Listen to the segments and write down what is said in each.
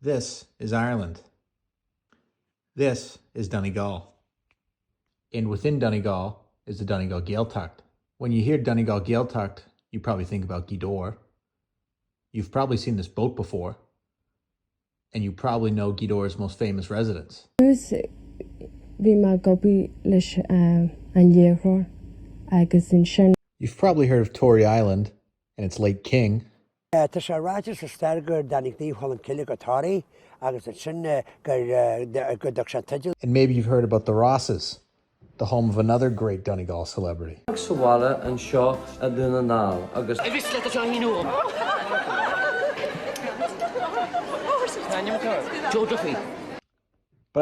This is Ireland. This is Donegal. And within Donegal is the Donegal Gaeltacht. When you hear Donegal Gaeltacht, you probably think about Gweedore. You've probably seen this boat before. And you probably know Gweedore's most famous residents. Agus agus You've probably heard of Tory Island and its late king. And maybe you've heard about the Rosses, the home of another great Donegal celebrity. But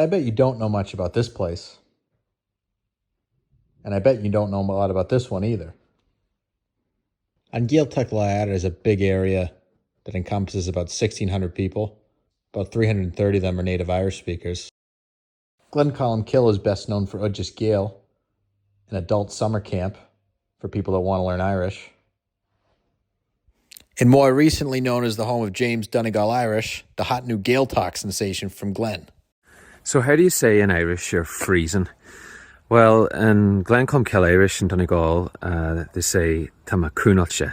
I bet you don't know much about this place. And I bet you don't know a lot about this one either. An Gaeltacht is a big area that encompasses about 1,600 people. About 330 of them are native Irish speakers. Glencolmcille is best known for Ujus Gael, an adult summer camp for people that want to learn Irish. And more recently known as the home of James Donegal Irish, the hot new Gaeltacht sensation from Glen. So how do you say in Irish you're freezing? Well, in Glencolmcille Irish and Donegal, they say Tama Cúnalche.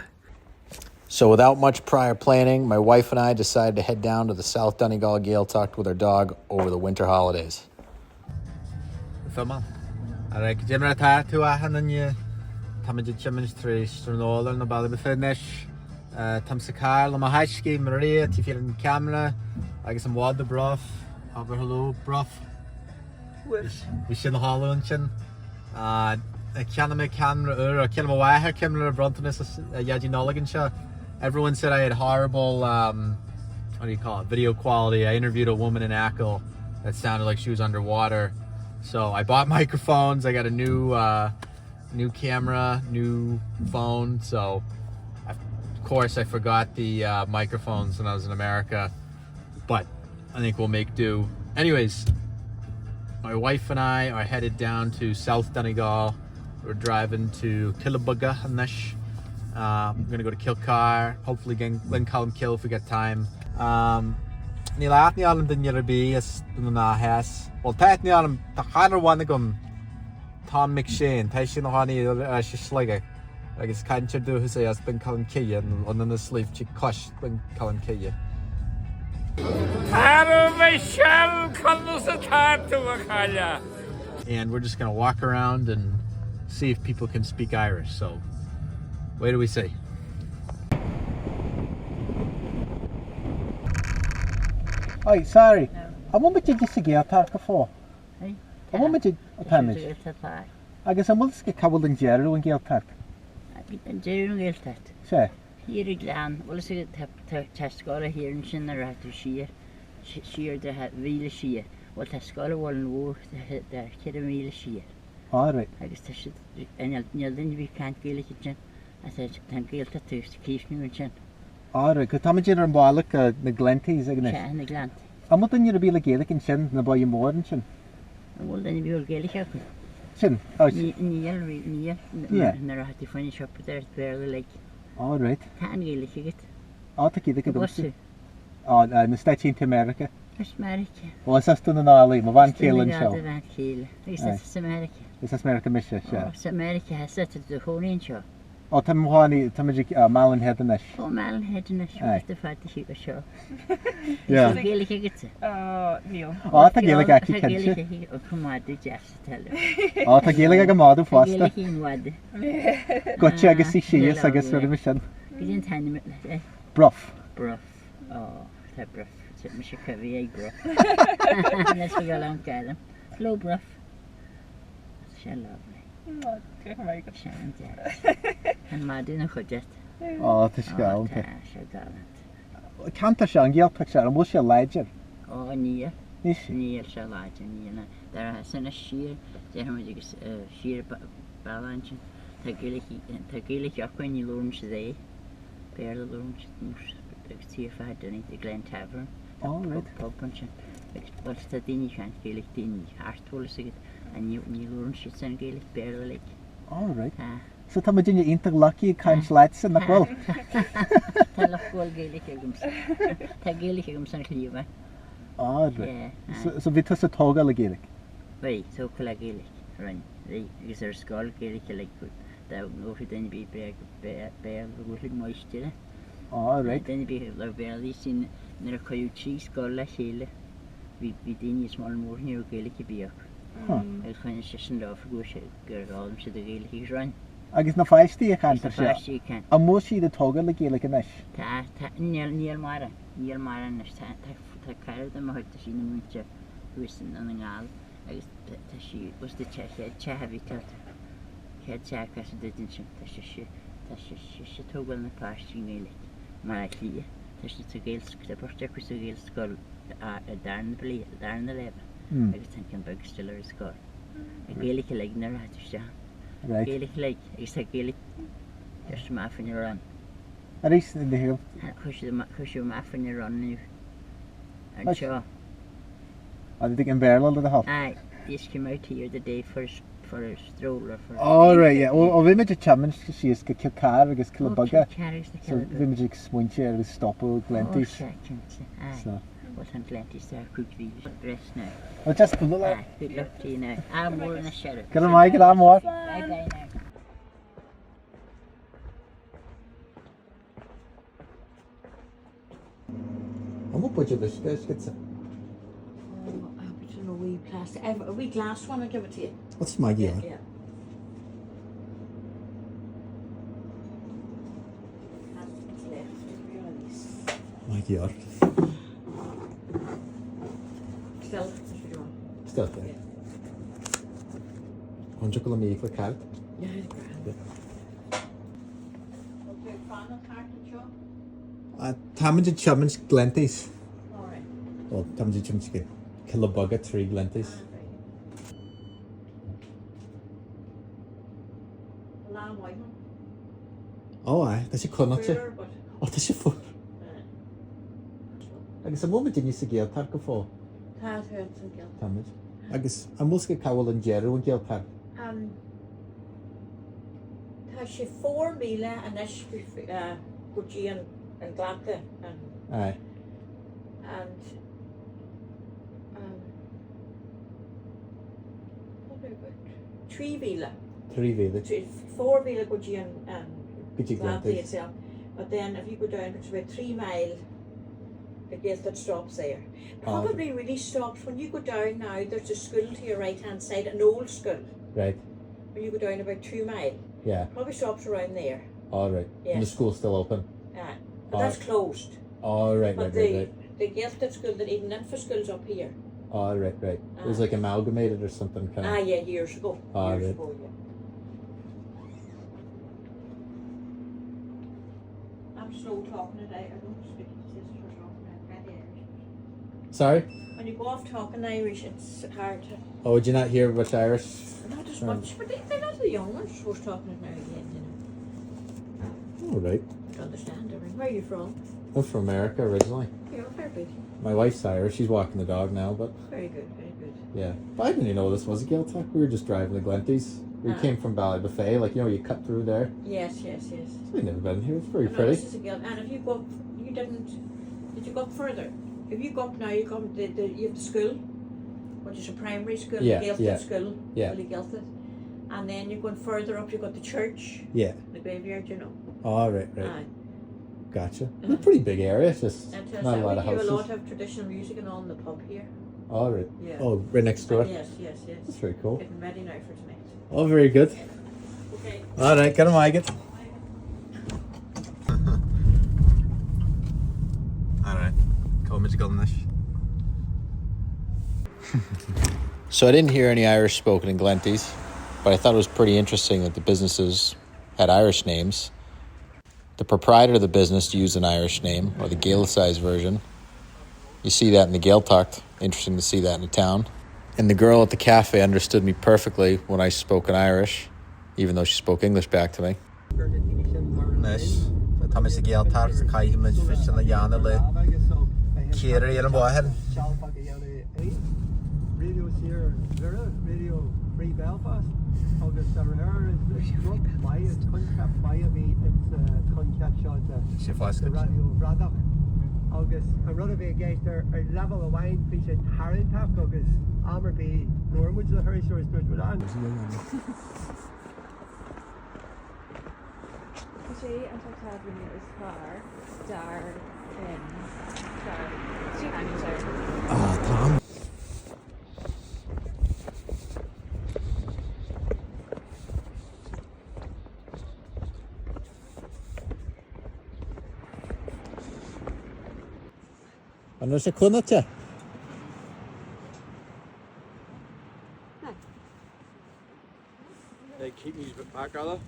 So without much prior planning, my wife and I decided to head down to the South Donegal Gaeltacht with our dog over the winter holidays. We should haul luncheon. Everyone said I had horrible, what do you call it, video quality. I interviewed a woman in Achill that sounded like she was underwater. So I bought microphones. I got a new camera, new phone. So of course I forgot the microphones when I was in America, but I think we'll make do. Anyways, my wife and I are headed down to South Donegal. We're driving to Killabugga and Nish. We're gonna go to Kilcar, hopefully Glencolmcille if we get time. Níl ní alum den Yerby as in the theas. Well, tait ní alum the harder one gum Tom McShane. Tait sin honey slugger. Like it's caint do who say as Glencolmcille and on the sleeve she cush Glencolmcille. And we're just gonna walk around and see if people can speak Irish. So, what do we say? Oh, sorry. I want to just a Gaeltacht before. I want to damage. I guess I'm going to get covered in Jerry and Gaeltacht. Jerry and Gaeltacht. Sure. Here in Glen, well, it's a Tescola here in Shinner after shear the real shear. Well, Tescola won't work the kid a real shear. All right. I guess that's it. And then we can't Gaelic kitchen. I said, thank Gaeltacht to keep me in chin. All right, because I'm a general Gaelic, the Glenties, isn't it? Yeah, the Glant. I'm not going to be like Gaelic in chin, and the boy more in chin. Well, then you'll Gaelic out. Chin? Oh, yeah. Never had to finish up there, barely like. All right. Can't Gaelic it. Oh, to Gaelic it. What's it? Oh, I'm staying to America. It's America. Well, it's just in the Nolly, my Van Keelan show. Van Keelan. It's America. It's America, Mister. Oh, it's America. Has set it the whole inch show. Oh, Tim Mahoney, Malin Head and Nish. Oh, Malin Head and Nish. What's the fact that she was show? Yeah. So Gaelic gets it. Oh, no. Oh, I think Gaelic actually can she. Oh, come on, did Jeff tell her? Oh, I think Gaelic a model faster. Gaelic in Wad. Gotcha, I guess síos, I guess, for the mission. You didn't tell me. Bruff. Bruff. Oh, that bruff. It's a Mr. Curvy, bruff. Let's go along, Galen. Hello, bruff. She lovely. Oh, good, my God. And Madden a chudget. Oh, that's good. Okay. She gallant. Can't I show Gaeltacht, and what's your ledger? Oh, near. Is Near she ledger, near. There has been a sheer, there was a sheer balance. The Gaelic up when you learn today. Barely learn to see if I had done it, the Glen Tavern. Oh, right. Pub punch. What's the Dini can't Gaelic Dini? Heart will say it. And you learn shit and Gaelic barely like. All right. So tell me, did you interlucky kind lads in the well? Tell of Gaelic egums. Tell Gaelic egums and cleaver. Ah, right. Yeah. So bhí tusa tóga le Gaelic? Right, so Gaelic, Rinne. Right, agus scoil Gaelic like da no daine bí beag bhfuil moisture. Ah, right. Daine bí le bhéalaí sin nar a chuú trí scoil le chéile. Bhí daine is máil mór níor Gaelic bíach. Agus chuine sé sin láfa go sé gur gáilm si do Gaelic ís Rinne. Agus na feistíí a cantar sé. Feistíí can. A mó siad a tóga le Gaelic in isis? Tá níl mara nes tá caird am chuirta sin na muinte huisan an nGall agus tá si was de tehí tata chéad teachcha sa duine sin tá sé tógáil na páistí Gaelic mar a clia tá si sa Gael tá borte chu sa Gael scoil a darna bli darna leba agus tan cin bag still ar scoil a Gaelic le nar hatiste Right. Gaelic le agus tá Gaelic just má fin ran A rís in the hill. chuisiú má fin ran nu an seo A did an barrel of the hall. This came out here the day for a stroll or for. Oh, right, yeah. O bhí meid a challenge si is go cill car agus cill bugga. So bhí we meid ag smuinte ar agus stop o Glenties. So. What's on Glenties there? Cuidiú breast now. O just go look. Good luck to you now. I'm more in a sheriff. Get a mic, get on more. Bye bye now. I'm up with you this gets A wee plastic, a wee glass one, I'll give it to you. What's my gear? Yeah. What's left? My gear. Still, if you want. Still there. 100 km for card. Yeah, it's grand. Tamid chumins Glenties. Alright. Well, tamid chumins get Kilabugga 3 Glenties. Lamb white. Oh, aye. That's your clonot. But Oh, that's your foot. Agus am moment in sa Gaeltacht go fó. Tá thuirt an Gael. Tamid. Agus am mús go cabhfuil an Jerry an Gaeltacht. Tá sé 4 míle a nes Cuidiú and Glanta Aye. and what about 3 míle. 3 Veda. 4 míle Cuidiú and Cuidiú Glanta Glenties. itself. But then if you go down, it's about 3 mile. The gate that stops there. Probably really stops when you go down now. There's a school to your right hand side, an old school. Right. When you go down about 2 mile, Yeah. probably stops around there. All right. And the Yes. school's still open. But that's closed. All right, But right. the Gaeltacht school that even in for schools up here. All right. It was like amalgamated or something kind of. Yeah, years ago. Right. Years ago, yeah. I'm slow talking today. I don't speak sister talking. I'm very Irish. Sorry? When you go off talking Irish, it's hard to. Oh, did you not hear much Irish? Not as much, but they're not the young ones who's talking it now again, you know. All right. To understand everything. Where are you from? I'm from America originally. Yeah, very good. My wife's Irish. She's walking the dog now, but Very good, very good. yeah. But I didn't even know this was a Gaeltacht. We were just driving the Glenties. We came from Ballybuffet, like, you know, you cut through there. Yes. We've never been here. It's very I know pretty. this is a Gael, and if you go up, did you go up further? If you go up now, you have the school, which is a primary school, Yeah, the Gaeltacht yeah, school, yeah. Billy Gaeltacht. And then you're going further up, you've got the church, Yeah. the graveyard, you know. All right. Aye. Gotcha. It's a pretty big area. It's just And not a lot of we do houses. a lot of traditional music and all in the pub here. All right. Yeah. Oh, right next door. Yes. That's very cool. Getting ready now for tonight. Oh, very good. Okay. All right, get him, Agat. All right, So I didn't hear any Irish spoken in Glenties, but I thought it was pretty interesting that the businesses had Irish names. The proprietor of the business used an Irish name, or the Gaelicized version. You see that in the Gaeltacht. Interesting to see that in the town. And the girl at the cafe understood me perfectly when I spoke in Irish, even though she spoke English back to me. Nice. Thomas the Gaeltacht, the caite fish in the yana le. Kiri and a Radio here, Radio Free Belfast. August Sarah is my contract by me. It's contract shot. She fast. Radio Radar. agus a rud a bheith géistar ar level a bhain fi sé Harantacht agus amar bí Norwood a thuéis or spirit with an. sé an tátábhaine is fearr dar Tom. And there's a cunnacha. They keep me back, are they?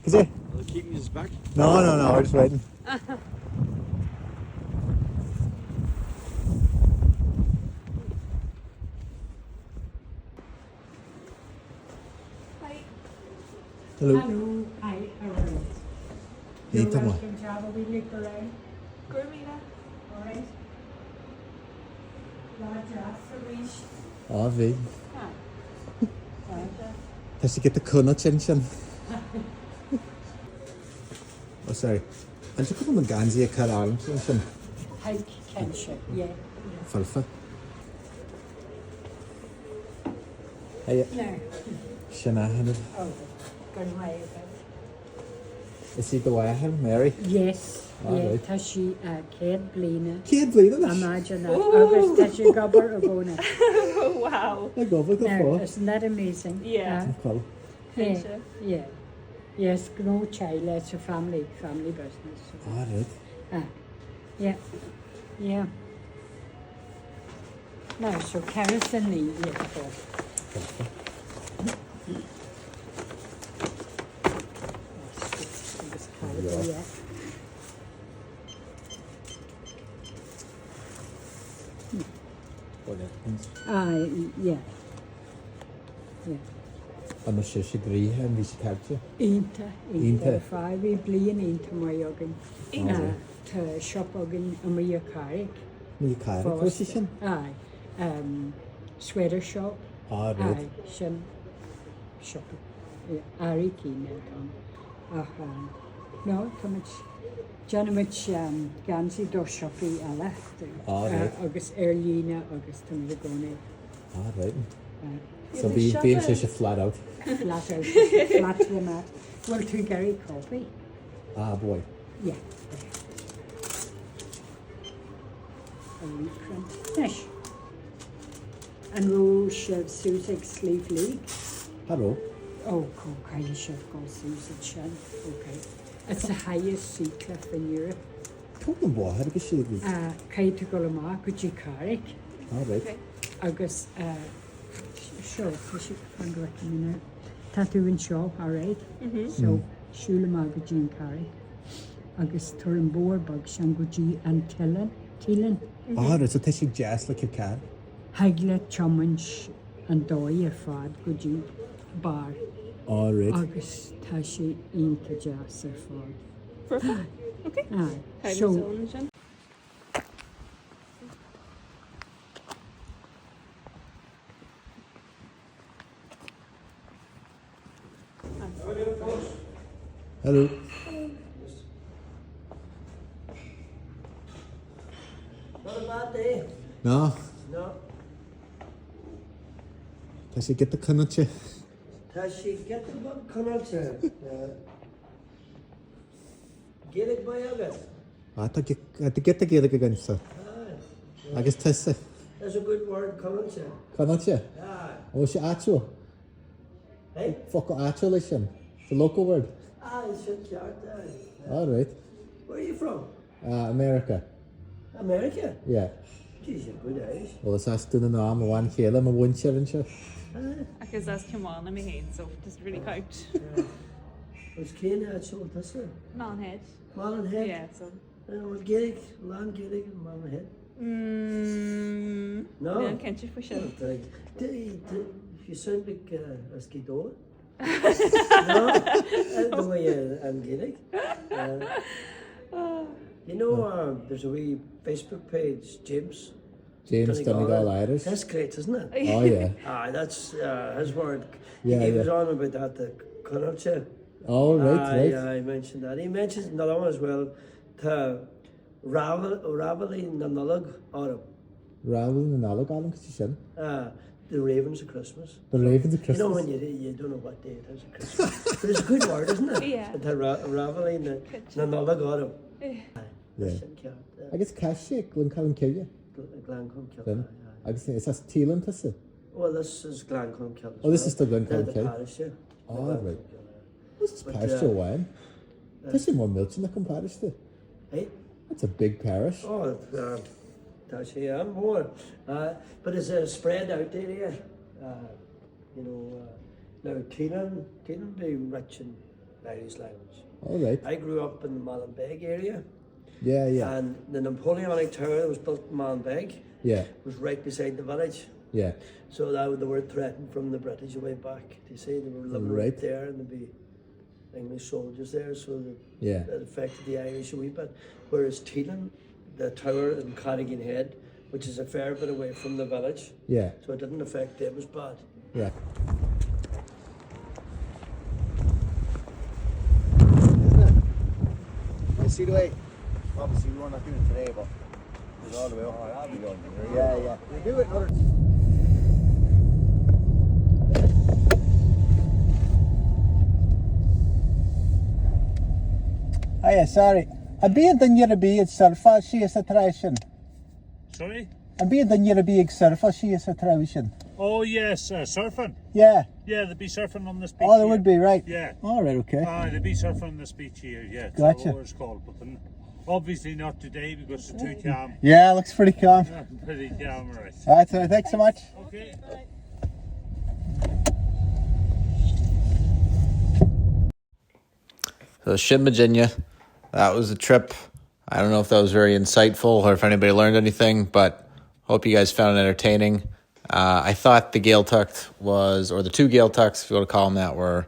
Is it? Are they keeping us back? No, we're just waiting. Hello. Hello, hi, how are you? Hey, You're come on. welcome to have a wee look around. Gurmina. All right. Roger, Farish. Oh, vi. Has to get the cunnacha in sin. Oh, sorry. And to come on the Ganzi a car arms and some Hike Kensha, yeah. falfa. Hey, No, Shanahan. oh, gone away about. Is he the way I have Mary? Yes, All yeah, right. Tashi, Kate Blina. Can't believe it. Imagine that. August Tashi Gobber Agona. Wow. I go with the No, four. isn't that amazing? Yeah. Cool. Yeah, Kensha. yeah. Yes, no child, it's a family business. All right. Ah, yeah, yeah. No, so Carison Lee, yeah, yeah. Yeah. Yeah. And the shish agree and we should have you. Inta, Inta. Fai, we blian inta my organ. Inta. To shop organ and my carrick. Me car position. Aye. Sweater shop. All right. Aye. Shin shop. Yeah. Ari keen no, too much. Janamich Gansi do shoppy ala. All right. August Erlina, August Tamagone. All right. So being shish flat out. Flat out. Flat to the mat. Well, to Gary coffee. Ah, boy. Yeah. Fish. And Roche Sussex Sleeve League. Hello. Oh, Kylie Chef goes Sussex Shan. Okay. It's the highest sea cliff in Europe. Told them boy, how to get shit. Caite Gulama, Gucci Carrick. All right. Okay. Agus, sure, we should find a recommend Tattoo and shop, all right? So, Shulama Gucci Carrick. Agus Turin Bugs and Gucci and Teelin. All right, so tasty jazz like your cat. Hagle Chomage and Doy Fad Gucci Bar. All right. Agus Tashi Inta Jasser Fad. Perfect. Okay. Aye. So, Hello. Not a bad day. No. No. Does he get the cunnacha? Tashi, get the bug connection. Gaelic by agat. I had to get the Gaelic again, sir. I guess Tessa. That's a good word, connection. Cunnacha. Ah. Oh, she acho. Hey? Fuck acho, listen. The local word. Ah, it's a chart. All right. Where are you from? America. America? Yeah. Geez, you're good Irish. Well, it's us doing the name of one killer, I'm a one share and shit. Agus as come on, I'm a so just really couch. Was Kane had sold this one? Non-head. Malin head? Yeah, so. Well, Gaelic, land Gaelic and Malin head. No. Yeah, can't you for sure? You sound like a skido. No, the way I'm Gaelic. You know, there's a wee Facebook page, James Donegal Irish. That's great, isn't it? Oh, yeah. That's his word. Yeah, he was yeah. on about that, the Connorcha. Oh, right, right. I mentioned that. He mentions another one as well. Ravelly Nanulag Autumn. Ravelin and Alec Alan Kishan. The Ravens of Christmas. The Ravens of Christmas. You know when you don't know what day it is at Christmas. But it's a good word, isn't it? Yeah. The Ravelly Nanulag Autumn. Yeah. I guess Cache, Glencolmcille. Glencolmcille. I guess it's Teelin, is it? Well, this is Glencolmcille. Oh, this is the The Glencolmcille. parish, yeah. Oh, right. This is But, parish to wine. This is more milk in the parish to. Hey? It's a big parish. Oh, that's yeah, more. But it's a spread out area. You know, now Teelin be rich in Irish language. All right. I grew up in the Malin-Beag area. Yeah, yeah. And the Napoleonic Tower that was built in Malin-Beag Yeah, was right beside the village. yeah. So that they were threatened from the British way back. You see, they were living Right. right there, and there'd be English soldiers there, so Yeah. that affected the Irish a wee bit. Whereas Teelin, the tower in Cardigan Head, which is a fair bit away from the village, Yeah, so it didn't affect them as bad. yeah. I see the way. Obviously, we're not doing it today, but it's all the way up. Oh, that'll be good. Yeah, yeah. We'll do it another. Oh, yeah, sorry. A byd yn yr byd surfa si ys y tradition. Sorry? A byd yn yr byd surfa si ys y tradition. Oh, yes, surfing. Yeah. Yeah, they'd be surfing on this beach. Oh, there would be, right. Yeah. All right, okay. They'd be surfing on this beach here, yeah. Gotcha. That's what it's called. But obviously not today because it's too calm. Yeah, looks pretty calm. Pretty calm, right. That's all right, thanks so much. Okay. So Shib, Virginia, that was a trip. I don't know if that was very insightful or if anybody learned anything, but hope you guys found it entertaining. I thought the Gaeltacht was, or the two Gaeltachts, if you want to call them that, were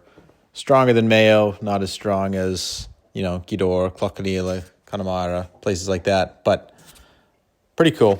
stronger than Mayo, not as strong as, Gidor, Clochadila, Connemara, places like that, but pretty cool.